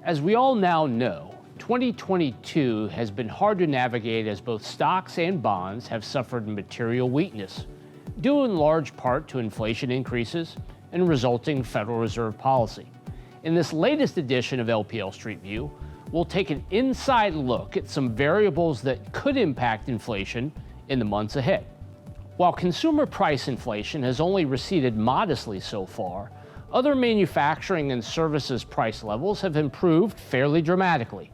As we all now know, 2022 has been hard to navigate as both stocks and bonds have suffered material weakness, due in large part to inflation increases and resulting Federal Reserve policy. In this latest edition of LPL Street View, we'll take an inside look at some variables that could impact inflation in the months ahead. While consumer price inflation has only receded modestly so far, other manufacturing and services price levels have improved fairly dramatically.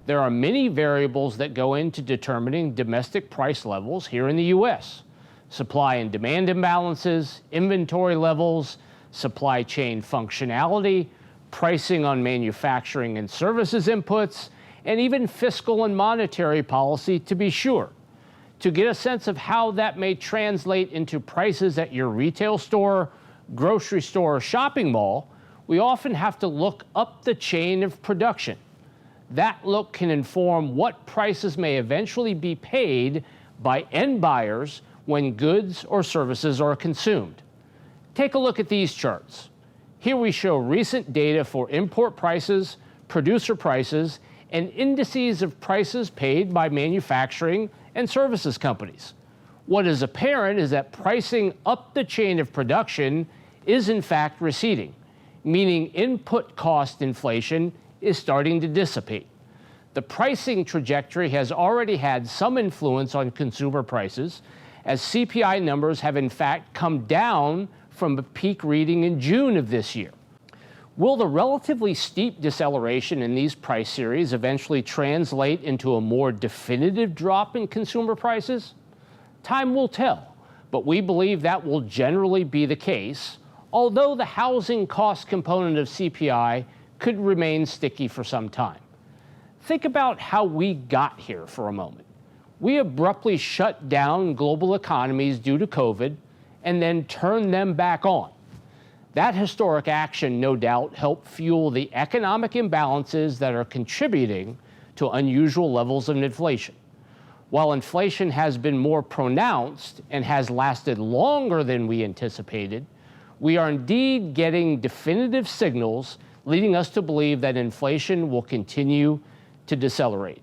There are many variables that go into determining domestic price levels here in the U.S. Supply and demand imbalances, inventory levels, supply chain functionality, pricing on manufacturing and services inputs, and even fiscal and monetary policy, to be sure. To get a sense of how that may translate into prices at your retail store, grocery store, or shopping mall, we often have to look up the chain of production. That look can inform what prices may eventually be paid by end buyers when goods or services are consumed. Take a look at these charts. Here we show recent data for import prices, producer prices, and indices of prices paid by manufacturing and services companies. What is apparent is that pricing up the chain of production is in fact receding, meaning input cost inflation is starting to dissipate. The pricing trajectory has already had some influence on consumer prices, as CPI numbers have in fact come down from a peak reading in June of this year. Will the relatively steep deceleration in these price series eventually translate into a more definitive drop in consumer prices? Time will tell, but we believe that will generally be the case, although the housing cost component of CPI could remain sticky for some time. Think about how we got here for a moment. We abruptly shut down global economies due to COVID and then turned them back on. That historic action, no doubt, helped fuel the economic imbalances that are contributing to unusual levels of inflation. While inflation has been more pronounced and has lasted longer than we anticipated, we are indeed getting definitive signals leading us to believe that inflation will continue to decelerate.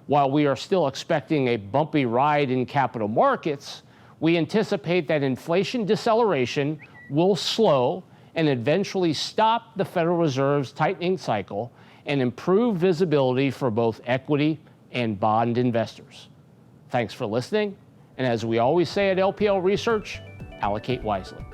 While we are still expecting a bumpy ride in capital markets, we anticipate that inflation deceleration will slow and eventually stop the Federal Reserve's tightening cycle and improve visibility for both equity and bond investors. Thanks for listening, and as we always say at LPL Research, allocate wisely.